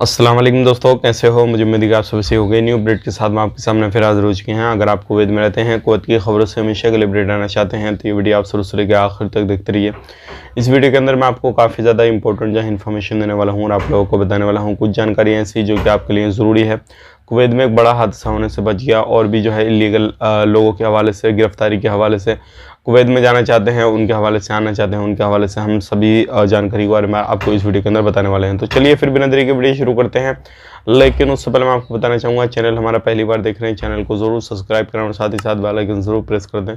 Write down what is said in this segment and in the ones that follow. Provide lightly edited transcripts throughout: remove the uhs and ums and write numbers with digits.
अस्सलाम वालेकुम दोस्तों, कैसे हो? मुझे उम्मीद है कि आप सभी से हो गई। न्यू अपडेट के साथ मैं आपके सामने फिर हाजिर हो चुके हैं। अगर आप कुवैत में रहते हैं, कुवैत की खबरों से हमेशा के लिए अपडेट आना चाहते हैं तो ये वीडियो आप शुरू से लेकर आखिर तक देखते रहिए। इस वीडियो के अंदर मैं आपको काफ़ी ज़्यादा इंपॉर्टेंट जो है इन्फॉर्मेशन देने वाला हूँ और आप लोगों को बताने वाला हूँ कुछ जानकारी ऐसी जो कि आपके लिए ज़रूरी है। कुवैत में एक बड़ा हादसा होने से बच गया और भी जो है इलीगल लोगों के हवाले से, गिरफ्तारी के हवाले से, कुवैत में जाना चाहते हैं उनके हवाले से, आना चाहते हैं उनके हवाले से, हम सभी जानकारी के बारे में आपको इस वीडियो के अंदर बताने वाले हैं। तो चलिए फिर बिना देरी के वीडियो शुरू करते हैं। लेकिन उससे पहले मैं आपको बताना चाहूँगा, चैनल हमारा पहली बार देख रहे हैं, चैनल को ज़रूर सब्सक्राइब करें और साथ ही साथ बेल आइकन ज़रूर प्रेस कर दें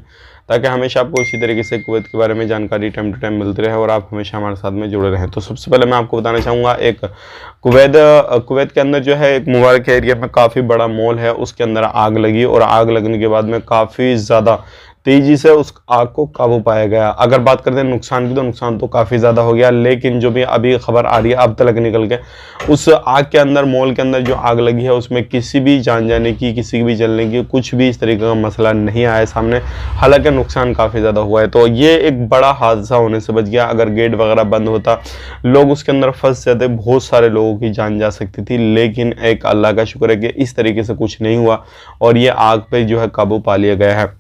ताकि हमेशा आपको इसी तरीके से कुवैत के बारे में जानकारी टाइम टू टाइम मिलती रहे और आप हमेशा हमारे साथ में जुड़े रहें। तो सबसे पहले मैं आपको बताना चाहूँगा, एक कुवैत के अंदर जो है एक मुबारक एरिया में काफ़ी बड़ा मॉल है, उसके अंदर आग लगी और आग लगने के बाद में काफ़ी ज़्यादा तेजी से उस आग को काबू पाया गया। अगर बात करते हैं नुकसान की तो नुकसान तो काफ़ी ज़्यादा हो गया, लेकिन जो भी अभी खबर आ रही है अब तक निकल के, उस आग के अंदर, मॉल के अंदर जो आग लगी है उसमें किसी भी जान जाने की, किसी की भी जलने की, कुछ भी इस तरीके का मसला नहीं आया सामने। हालांकि नुकसान काफ़ी ज़्यादा हुआ है, तो ये एक बड़ा हादसा होने से बच गया। अगर गेट वगैरह बंद होता, लोग उसके अंदर फंस जाते, बहुत सारे लोगों की जान जा सकती थी, लेकिन एक अल्लाह का शुक्र है कि इस तरीके से कुछ नहीं हुआ और ये आग पे जो है काबू पा लिया गया है।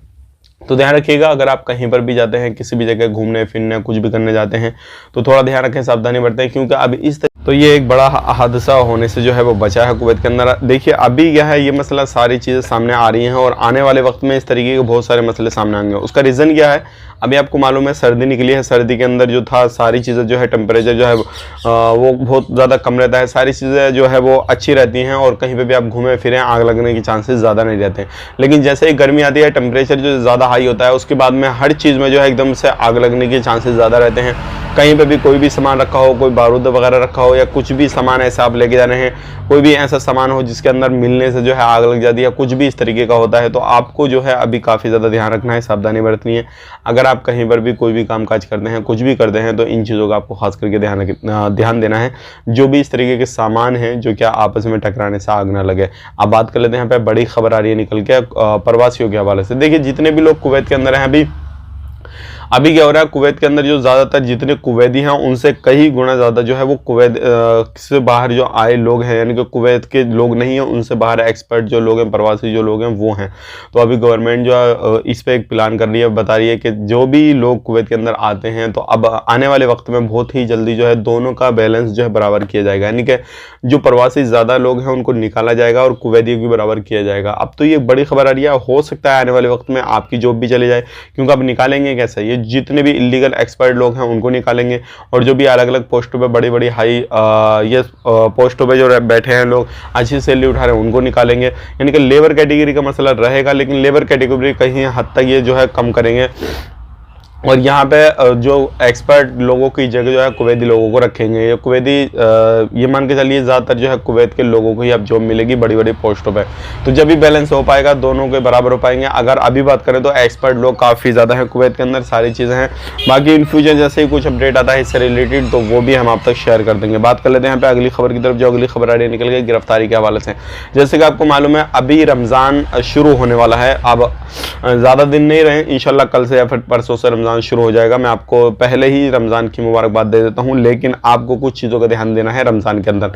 तो ध्यान रखिएगा, अगर आप कहीं पर भी जाते हैं, किसी भी जगह घूमने फिरने कुछ भी करने जाते हैं तो थोड़ा ध्यान रखें, सावधानी बरतें, क्योंकि अब तो ये एक बड़ा हादसा होने से जो है वो बचा है कुवैत के अंदर। देखिए अभी क्या है, ये मसला, सारी चीज़ें सामने आ रही हैं और आने वाले वक्त में इस तरीके के बहुत सारे मसले सामने आएंगे। उसका रीज़न क्या है, अभी आपको मालूम है सर्दी निकली है, सर्दी के अंदर जो था सारी चीज़ें जो है, टेम्परेचर जो है वो बहुत ज़्यादा कम रहता है, सारी चीज़ें जो है वो अच्छी रहती हैं और कहीं पे भी आप घूमें फिरें आग लगने के चांसेस ज़्यादा नहीं रहते हैं। लेकिन जैसे ही गर्मी आती है, टेम्परेचर जो ज़्यादा हाई होता है, उसके बाद में हर चीज़ में जो है एकदम से आग लगने के चांसेस ज़्यादा रहते हैं। कहीं पे भी कोई भी सामान रखा हो, कोई बारूद वगैरह रखा हो या कुछ भी सामान ऐसा आप लेके जा रहे हैं, कोई भी ऐसा सामान हो जिसके अंदर मिलने से जो है आग लग जाती है, कुछ भी इस तरीके का होता है, तो आपको जो है अभी काफ़ी ज़्यादा ध्यान रखना है, सावधानी बरतनी है। अगर आप कहीं पर भी कोई भी काम काज करते हैं, कुछ भी करते हैं, तो इन चीज़ों का आपको खास करके ध्यान देना है। जो भी इस तरीके के सामान हैं जो क्या आपस में टकराने से आग ना लगे। अब बात कर लेते हैं, यहाँ पे बड़ी खबर आ रही है निकल के प्रवासियों के हवाले से। देखिए जितने भी लोग कुवैत के अंदर हैं, अभी क्या हो रहा है, कुवैत के अंदर जो ज़्यादातर जितने कुवैती हैं उनसे कई गुना ज़्यादा जो है वो कुवैत से बाहर जो आए लोग हैं, यानी कि कुवैत के लोग नहीं हैं, उनसे बाहर एक्सपर्ट जो लोग हैं, प्रवासी जो लोग हैं वो हैं। तो अभी गवर्नमेंट जो है इस पर एक प्लान कर रही है, बता रही है कि जो भी लोग कुवैत के अंदर आते हैं तो अब आने वाले वक्त में बहुत ही जल्दी जो है दोनों का बैलेंस जो है बराबर किया जाएगा, यानी कि जो प्रवासी ज़्यादा लोग हैं उनको निकाला जाएगा और कुवैतियों की बराबर किया जाएगा। अब तो ये बड़ी खबर आ रही है, हो सकता है आने वाले वक्त में आपकी जॉब भी चली जाए, क्योंकि अब निकालेंगे कैसे, ये जितने भी इलीगल एक्सपर्ट लोग हैं उनको निकालेंगे और जो भी अलग अलग पोस्टों पे, बड़ी बड़ी हाई ये पोस्टों पे जो बैठे हैं लोग, अच्छी सैलरी उठा रहे हैं, उनको निकालेंगे। यानी कि लेबर कैटेगरी का मसला रहेगा, लेकिन लेबर कैटेगरी कहीं हद तक ये जो है कम करेंगे और यहाँ पे जो एक्सपर्ट लोगों की जगह जो है कुवैती लोगों को रखेंगे। ये कुवैती ये मान के चलिए ज़्यादातर जो है कुवैत के लोगों को ही अब जॉब मिलेगी बड़ी बड़ी पोस्टों पे, तो जब भी बैलेंस हो पाएगा दोनों के बराबर हो पाएंगे। अगर अभी बात करें तो एक्सपर्ट लोग काफ़ी ज़्यादा हैं कुवैत के अंदर, सारी चीज़ें हैं। बाकी इन फ्यूचर जैसे ही कुछ अपडेट आता है इससे रिलेटेड तो वो भी हम आप तक शेयर कर देंगे। बात कर लेते हैं यहाँ पे अगली खबर की तरफ। जो अगली खबर आ रही है निकल गई गिरफ्तारी के हवाले से। जैसे कि आपको मालूम है अभी रमज़ान शुरू होने वाला है, अब ज़्यादा दिन नहीं रहे, इंशाल्लाह कल से या फिर परसों से रमज़ान शुरू हो जाएगा। मैं आपको पहले ही रमज़ान की मुबारकबाद दे देता हूं, लेकिन आपको कुछ चीज़ों का ध्यान देना है रमज़ान के अंदर।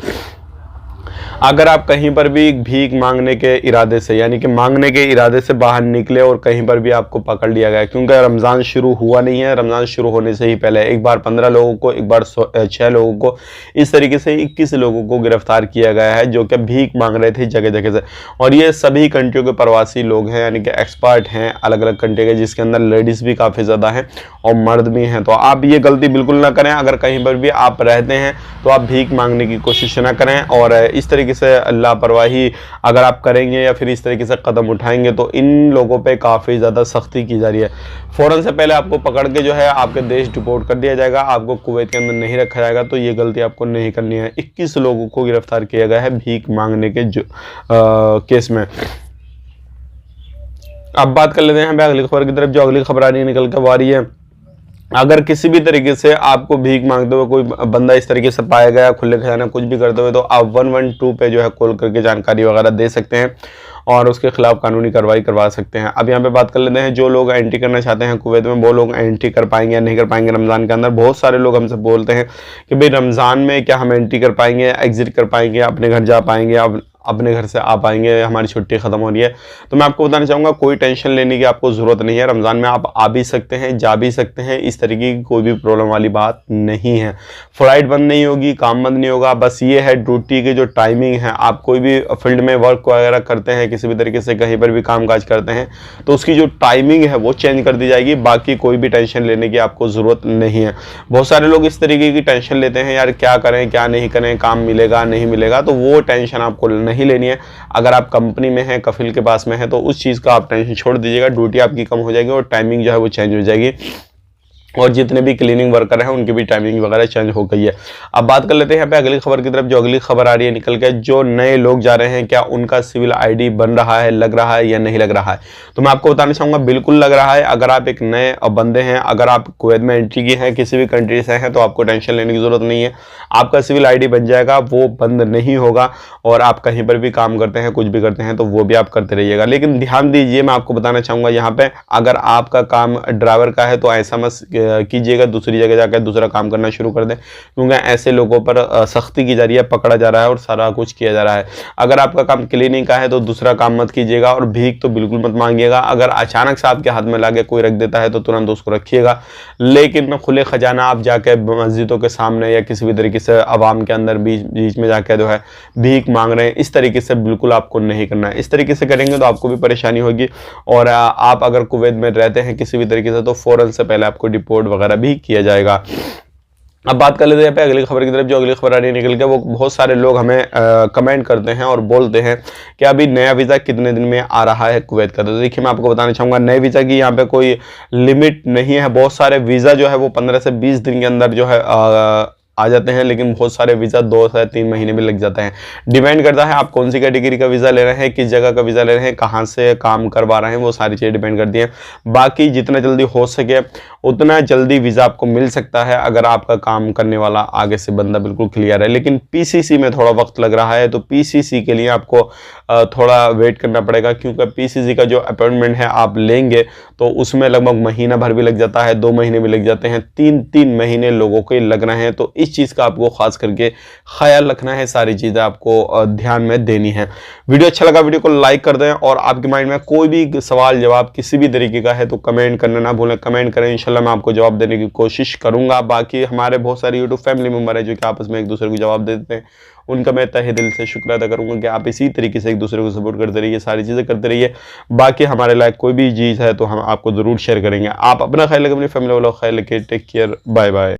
अगर आप कहीं पर भी भीख मांगने के इरादे से, यानी कि मांगने के इरादे से बाहर निकले और कहीं पर भी आपको पकड़ लिया गया, क्योंकि रमज़ान शुरू हुआ नहीं है, रमज़ान शुरू होने से ही पहले एक बार 15 लोगों को, एक बार 6 लोगों को, इस तरीके से 21 लोगों को गिरफ्तार किया गया है जो कि भीख मांग रहे थे जगह जगह से। और ये सभी कंट्रियों के प्रवासी लोग हैं, यानी कि एक्सपर्ट हैं अलग अलग कंट्री के, जिसके अंदर लेडीज़ भी काफ़ी ज़्यादा हैं और मर्द भी हैं। तो आप ये गलती बिल्कुल ना करें, अगर कहीं पर भी आप रहते हैं तो आप भीख मांगने की कोशिश ना करें और इस तरीके से लापरवाही अगर आप करेंगे या फिर इस तरीके से कदम उठाएंगे तो इन लोगों पे काफ़ी ज़्यादा सख्ती की जा रही है। फ़ौरन से पहले आपको पकड़ के जो है आपके देश डिपोर्ट कर दिया जाएगा, आपको कुवैत के अंदर नहीं रखा जाएगा। तो ये गलती आपको नहीं करनी है। 21 लोगों को गिरफ्तार किया गया है भीख मांगने के केस में। अब बात कर लेते हैं अगली खबर की तरफ। जो अगली खबर आ रही है निकल कर आ रही है अगर किसी भी तरीके से आपको भीख मांगते हुए कोई बंदा इस तरीके से पाया गया, खुले खजाना कुछ भी करते हुए, तो आप 112 पे जो है कॉल करके जानकारी वगैरह दे सकते हैं और उसके खिलाफ कानूनी कार्रवाई करवा सकते हैं। अब यहाँ पे बात कर लेते हैं, जो लोग एंट्री करना चाहते हैं कुवैत में, वो लोग एंट्री कर पाएंगे या नहीं कर पाएंगे रमज़ान के अंदर। बहुत सारे लोग हमसे बोलते हैं कि भाई रमज़ान में क्या हम एंट्री कर पाएंगे, एग्जिट कर पाएंगे, अपने घर जा पाएंगे, अब अपने घर से आ पाएंगे, हमारी छुट्टी खत्म हो रही है। तो मैं आपको बताना चाहूँगा कोई टेंशन लेने की आपको ज़रूरत नहीं है। रमज़ान में आप आ भी सकते हैं, जा भी सकते हैं, इस तरीके की कोई भी प्रॉब्लम वाली बात नहीं है। फ्लाइट बंद नहीं होगी, काम बंद नहीं होगा, बस ये है ड्यूटी की जो टाइमिंग है, आप कोई भी फील्ड में वर्क वगैरह करते हैं, किसी भी तरीके से कहीं पर भी काम काज करते हैं, तो उसकी जो टाइमिंग है वो चेंज कर दी जाएगी। बाकी कोई भी टेंशन लेने की आपको ज़रूरत नहीं है। बहुत सारे लोग इस तरीके की टेंशन लेते हैं, यार क्या करें क्या नहीं करें, काम मिलेगा नहीं मिलेगा, तो वो टेंशन आपको नहीं लेनी है। अगर आप कंपनी में हैं, कफिल के पास में है, तो उस चीज़ का आप टेंशन छोड़ दीजिएगा। ड्यूटी आपकी कम हो जाएगी और टाइमिंग जो है वो चेंज हो जाएगी, और जितने भी क्लीनिंग वर्कर हैं उनकी भी टाइमिंग वगैरह चेंज हो गई है। अब बात कर लेते हैं यहाँ पे अगली खबर की तरफ। जो अगली खबर आ रही है निकल के, जो नए लोग जा रहे हैं, क्या उनका सिविल आईडी बन रहा है, लग रहा है या नहीं लग रहा है? तो मैं आपको बताना चाहूँगा बिल्कुल लग रहा है। अगर आप एक नए बंदे हैं, अगर आप कुवैत में एंट्री की हैं, किसी भी कंट्री से हैं, तो आपको टेंशन लेने की ज़रूरत नहीं है। आपका सिविल आईडी बन जाएगा, वो बंद नहीं होगा, और आप कहीं पर भी काम करते हैं, कुछ भी करते हैं, तो वो भी आप करते रहिएगा। लेकिन ध्यान दीजिए, मैं आपको बताना चाहूँगा यहाँ पे, अगर आपका काम ड्राइवर का है तो ऐसा मत कीजिएगा दूसरी जगह जाकर दूसरा काम करना शुरू कर दें, क्योंकि ऐसे लोगों पर सख्ती की जा रही है, पकड़ा जा रहा है और सारा कुछ किया जा रहा है। अगर आपका काम क्लीनिंग का है तो दूसरा काम मत कीजिएगा, और भीख तो बिल्कुल मत मांगिएगा। अगर अचानक से आपके हाथ में लाके कोई रख देता है तो तुरंत उसको रखिएगा, लेकिन खुले खजाना आप जाके मस्जिदों के सामने या किसी भी तरीके से आवाम के अंदर बीच में जाके जो है भीख मांग रहे हैं, इस तरीके से बिल्कुल आपको नहीं करना है। इस तरीके से करेंगे तो आपको भी परेशानी होगी, और आप अगर कुवैत में रहते हैं किसी भी तरीके से, तो फौरन से पहले आपको डिपोर्ट वगैरह भी किया जाएगा। अब बात कर लेते हैं पे अगली खबर की तरफ। जो अगली खबर आ रही है निकल के, वो बहुत सारे लोग हमें कमेंट करते हैं और बोलते हैं कि अभी नया वीज़ा कितने दिन में आ रहा है कुवैत का। तो देखिए मैं आपको बताना चाहूँगा, नए वीज़ा की यहाँ पे कोई लिमिट नहीं है। बहुत सारे वीज़ा जो है वो 15 से 20 दिन के अंदर जो है आ जाते हैं, लेकिन बहुत सारे वीज़ा 2 से 3 महीने भी लग जाते हैं। डिपेंड करता है आप कौन सी कैटेगरी का वीज़ा ले रहे हैं, किस जगह का वीज़ा ले रहे हैं, कहाँ से काम करवा रहे हैं, वो सारी चीज़ें डिपेंड करती हैं। बाकी जितना जल्दी हो सके उतना जल्दी वीज़ा आपको मिल सकता है, अगर आपका काम करने वाला आगे से बंदा बिल्कुल क्लियर है। लेकिन पीसीसी में थोड़ा वक्त लग रहा है, तो पीसीसी के लिए आपको थोड़ा वेट करना पड़ेगा, क्योंकि पीसीसी का जो अपॉइंटमेंट है आप लेंगे तो उसमें लगभग महीना भर भी लग जाता है, 2 महीने भी लग जाते हैं, 3 महीने लोगों के लग रहे हैं। तो इस चीज़ का आपको खास करके ख्याल रखना है, सारी चीज़ें आपको ध्यान में देनी है। वीडियो अच्छा लगा, वीडियो को लाइक कर दें, और आपके माइंड में कोई भी सवाल जवाब किसी भी तरीके का है तो कमेंट करना ना भूलें। कमेंट करें, इंशाल्लाह मैं आपको जवाब देने की कोशिश करूंगा। बाकी हमारे बहुत सारे यूट्यूब फैमिली मेम्बर है जो कि आपस में एक दूसरे को जवाब देते हैं, उनका मैं तहे दिल से शुक्र अदा करूंगा कि आप इसी तरीके से एक दूसरे को सपोर्ट करते रहिए, सारी चीज़ें करते रहिए। बाकी हमारे लायक कोई भी चीज़ है तो हम आपको ज़रूर शेयर करेंगे। आप अपना ख्याल रखें, अपनी फैमिली वालों का ख्याल रखें। Take care, bye bye.